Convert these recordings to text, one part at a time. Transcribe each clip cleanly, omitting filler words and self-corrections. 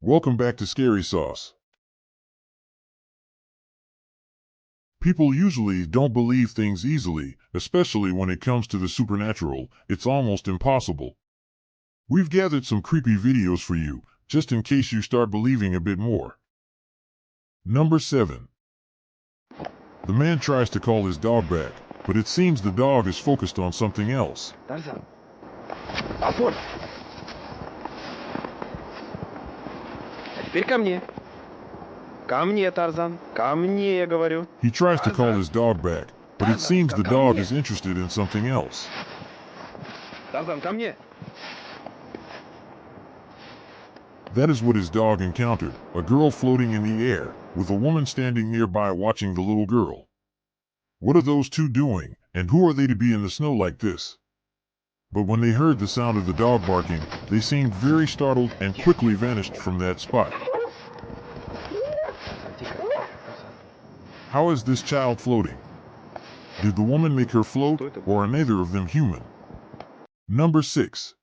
Welcome back to Scary Sauce. People usually don't believe things easily, especially when it comes to the supernatural. It's almost impossible. We've gathered some creepy videos for you, just in case you start believing a bit more. Number 7. The man tries to call his dog back, but it seems the dog is focused on something else. Тарзан, Афон! А теперь ко мне. Ко мне, Тарзан. Ко мне, я говорю. He tries to call his dog back, but it seems the dog Tarzan, is interested in something else. Тарзан, ко мне. That is what his dog encountered, a girl floating in the air, with a woman standing nearby watching the little girl. What are those two doing, and who are they to be in the snow like this? But when they heard the sound of the dog barking, they seemed very startled and quickly vanished from that spot. How is this child floating? Did the woman make her float, or are neither of them human? Number 6.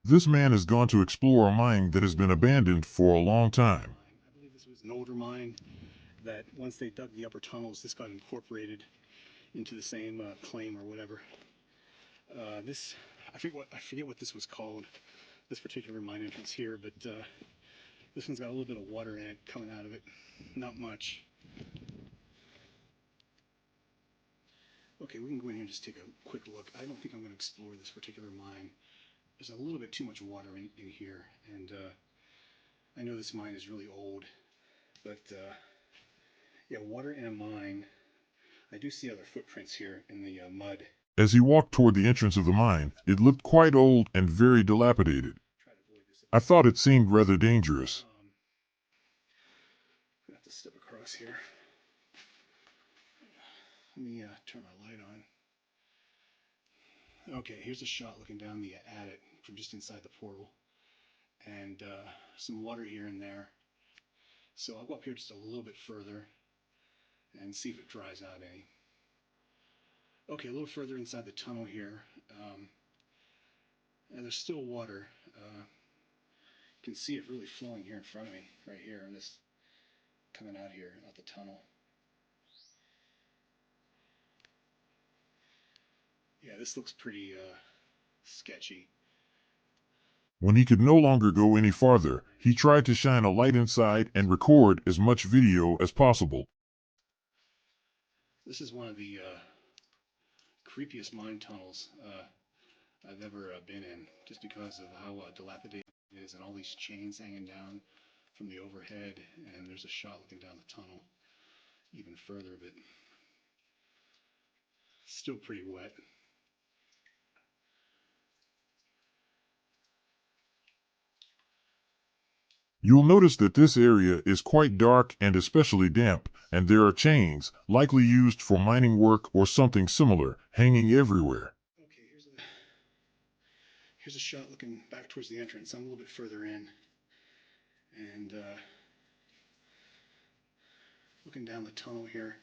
This man has gone to explore a mine that has been abandoned for a long time. I believe this was an older mine that once they dug the upper tunnels, this got incorporated into the same claim or whatever. I forget what this was called, this particular mine entrance here, but this one's got a little bit of water in it coming out of it. Not much. Okay, we can go in here and just take a quick look. I don't think I'm going to explore this particular mine. There's a little bit too much water in here, and I know this mine is really old, but yeah, water in a mine. I do see other footprints here in the mud. As he walked toward the entrance of the mine, it looked quite old and very dilapidated. I thought it seemed rather dangerous. I'm gonna have to step across here. Let me turn my light on. Okay, here's a shot looking down the attic from just inside the portal, and some water here and there. So I'll go up here just a little bit further and see if it dries out any. Okay, a little further inside the tunnel here, and there's still water. You can see it really flowing here in front of me, right here, and this coming out here, out the tunnel. Yeah, this looks pretty sketchy. When he could no longer go any farther, he tried to shine a light inside and record as much video as possible. This is one of the creepiest mine tunnels I've ever been in, just because of how dilapidated it is, and all these chains hanging down from the overhead, and there's a shot looking down the tunnel even further, but still pretty wet. You'll notice that this area is quite dark and especially damp, and there are chains, likely used for mining work or something similar, hanging everywhere. Okay, here's a shot looking back towards the entrance. I'm a little bit further in, and looking down the tunnel here.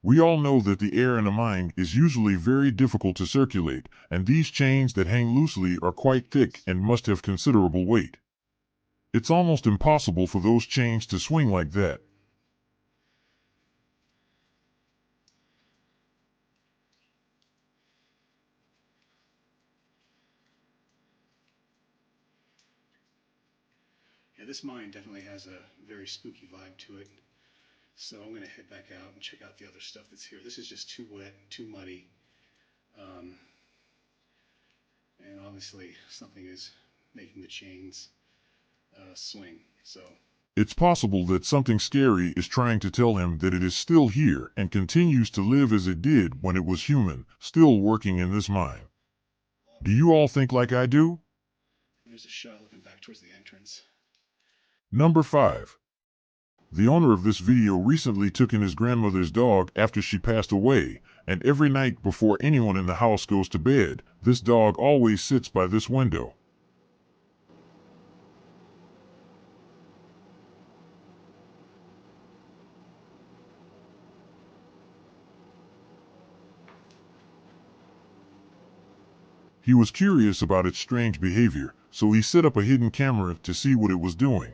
We all know that the air in a mine is usually very difficult to circulate, and these chains that hang loosely are quite thick and must have considerable weight. It's almost impossible for those chains to swing like that. Yeah, this mine definitely has a very spooky vibe to it. So I'm going to head back out and check out the other stuff that's here. This is just too wet, too muddy. And obviously something is making the chains swing. So It's possible that something scary is trying to tell him that it is still here and continues to live as it did when it was human, still working in this mine. Do you all think like I do? there's a shot looking back towards the entrance. Number 5. The owner of this video recently took in his grandmother's dog after she passed away, and every night before anyone in the house goes to bed, this dog always sits by this window. He was curious about its strange behavior, so he set up a hidden camera to see what it was doing.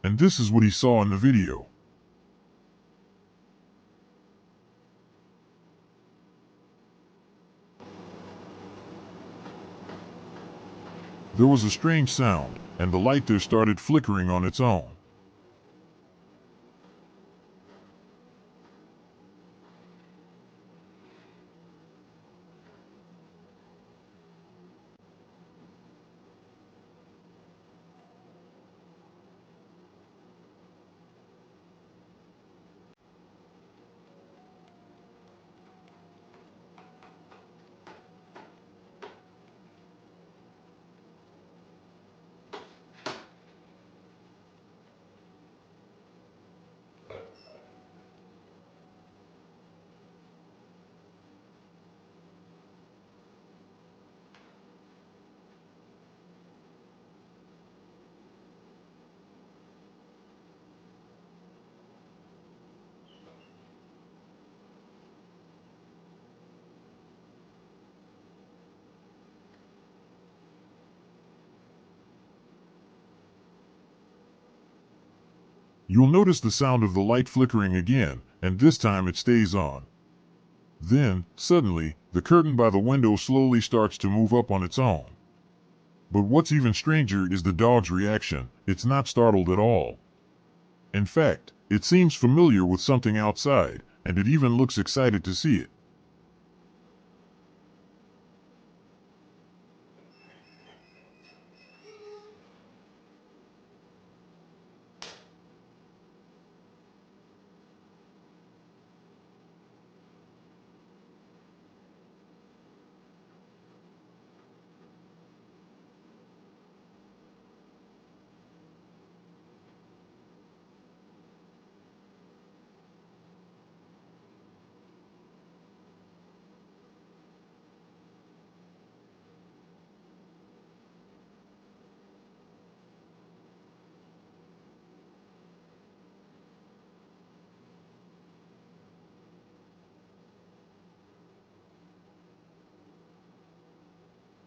And this is what he saw in the video. There was a strange sound, and the light there started flickering on its own. You'll notice the sound of the light flickering again, and this time it stays on. Then, suddenly, the curtain by the window slowly starts to move up on its own. But what's even stranger is the dog's reaction. It's not startled at all. In fact, it seems familiar with something outside, and it even looks excited to see it.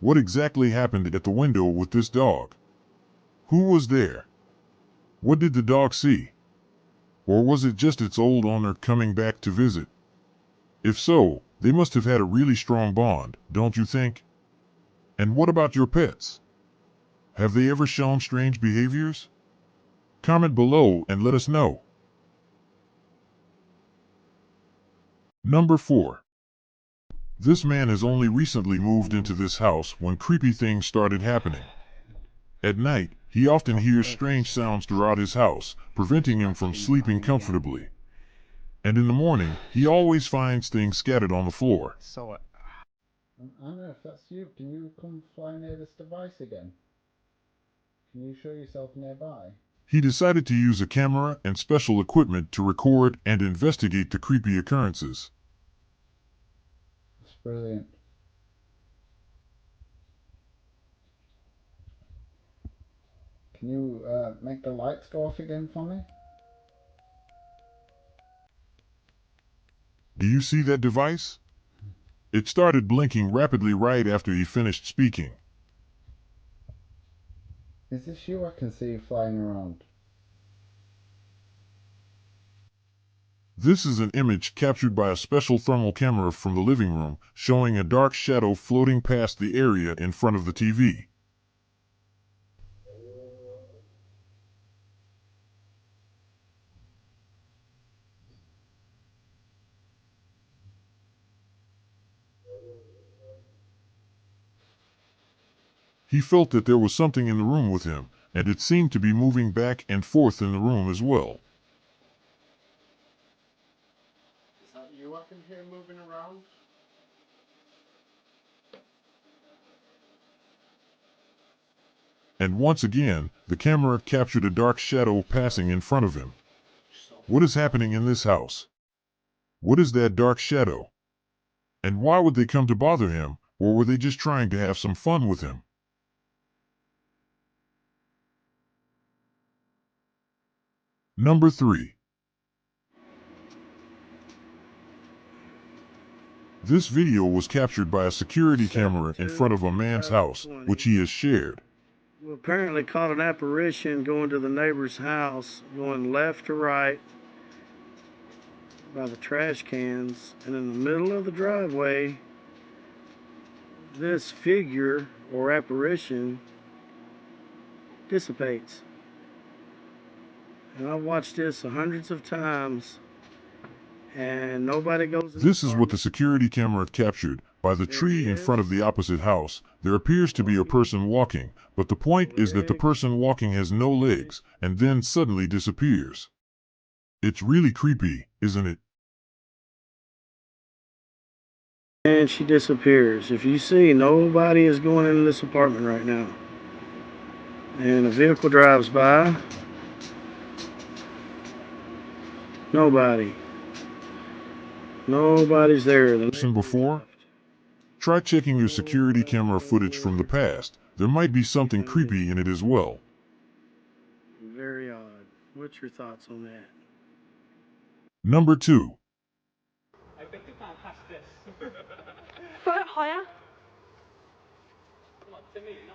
What exactly happened at the window with this dog? Who was there? What did the dog see? Or was it just its old owner coming back to visit? If so, they must have had a really strong bond, don't you think? And what about your pets? Have they ever shown strange behaviors? Comment below and let us know. Number 4. This man has only recently moved into this house when creepy things started happening. At night, he often hears strange sounds throughout his house, preventing him from sleeping comfortably. And in the morning, he always finds things scattered on the floor. Anna, if that's you, can you come fly near this device again? Can you show yourself nearby? He decided to use a camera and special equipment to record and investigate the creepy occurrences. That's brilliant. Can you make the lights go off again for me? Do you see that device? It started blinking rapidly right after he finished speaking. Is this you I can see flying around? This is an image captured by a special thermal camera from the living room, showing a dark shadow floating past the area in front of the TV. He felt that there was something in the room with him, and it seemed to be moving back and forth in the room as well. Is that you I can hear moving around? And once again, the camera captured a dark shadow passing in front of him. What is happening in this house? What is that dark shadow? And why would they come to bother him, or were they just trying to have some fun with him? Number 3. This video was captured by a security camera in front of a man's house, which he has shared. We apparently caught an apparition going to the neighbor's house, going left to right by the trash cans, and in the middle of the driveway, this figure or apparition dissipates. And I've watched this hundreds of times, and nobody goes in. This is what the security camera captured. By the tree in front of the opposite house, there appears to be a person walking, but the point is that the person walking has no legs, and then suddenly disappears. It's really creepy, isn't it? And she disappears. If you see, nobody is going into this apartment right now. And a vehicle drives by. Nobody. Nobody's there. The Person before? Try checking your security camera footage from the past. There might be something creepy in it as well. Very odd. What's your thoughts on that? Number 2. I bet you can't pass this. Go higher.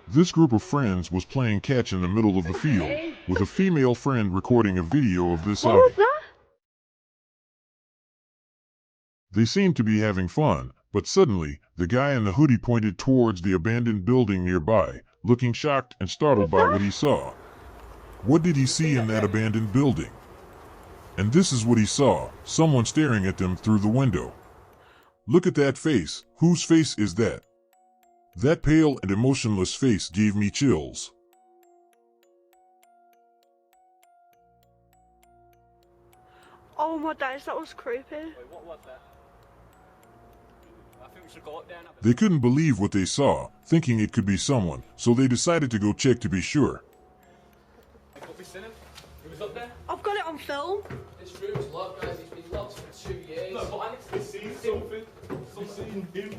This group of friends was playing catch in the middle of the field, with a female friend recording a video of this What was outing. that? They seemed to be having fun, but suddenly, the guy in the hoodie pointed towards the abandoned building nearby, looking shocked and startled by what he saw. What did he see in that abandoned building? And this is what he saw, someone staring at them through the window. Look at that face. Whose face is that? That pale and emotionless face gave me chills. Oh my days, that was creepy. Wait, what was that? I think we should go up there and have a... They couldn't believe what they saw, thinking it could be someone, so they decided to go check to be sure. What we seen him? He was up there? I've got it on film. This room's locked, guys. It's been locked for 2 years. No, but I need to see something. Something him. You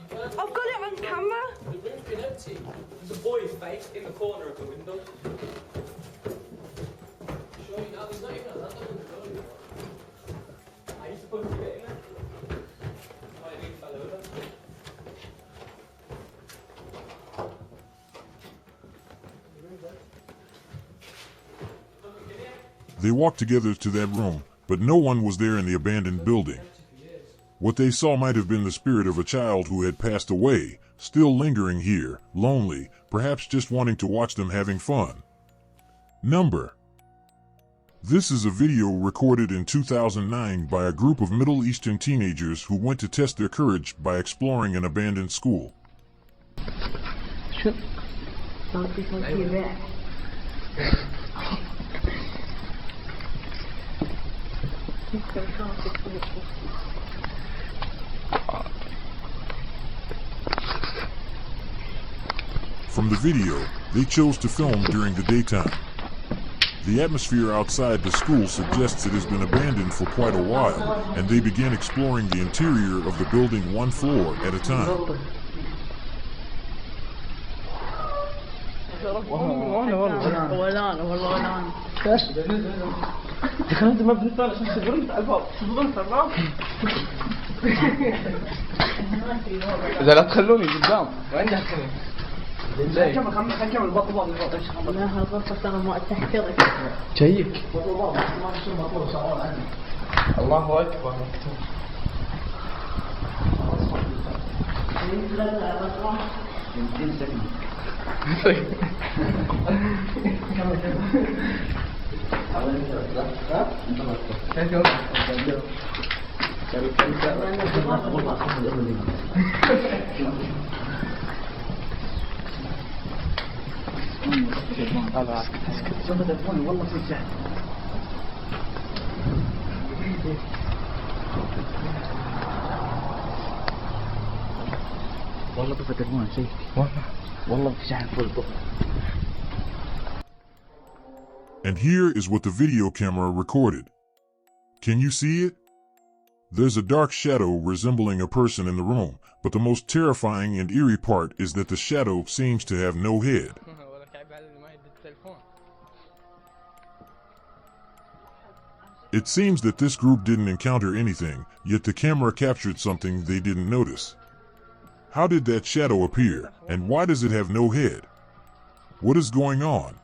can't. I've got it on camera. The room's been empty. There's a boy's face in the corner of the window. Show you now. There's not even a ladder in the room. Are you supposed to get in there? Oh, I think he fell over. They walked together to that room, but no one was there in the abandoned building. What they saw might have been the spirit of a child who had passed away, still lingering here, lonely, perhaps just wanting to watch them having fun. Number. This is a video recorded in 2009 by a group of Middle Eastern teenagers who went to test their courage by exploring an abandoned school. From the video, they chose to film during the daytime. The atmosphere outside the school suggests it has been abandoned for quite a while, and they began exploring the interior of the building one floor at a time. إذا لا تخلوني قدام وين دخلني؟ كمل بطل لا هالغرفة ترى ما تحترق. شيك الله أكبر مكتوب. والله في سهل. والله طفى تلفون شيء. والله في شحن فل طفى. And here is what the video camera recorded. Can you see it? There's a dark shadow resembling a person in the room, but the most terrifying and eerie part is that the shadow seems to have no head. It seems that this group didn't encounter anything, yet the camera captured something they didn't notice. How did that shadow appear, and why does it have no head? What is going on?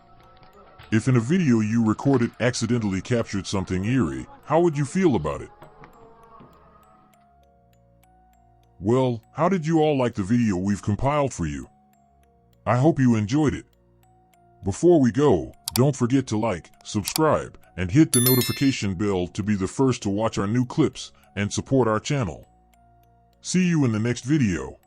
If in a video you recorded accidentally captured something eerie, how would you feel about it? Well, how did you all like the video we've compiled for you? I hope you enjoyed it. Before we go, don't forget to like, subscribe, and hit the notification bell to be the first to watch our new clips and support our channel. See you in the next video.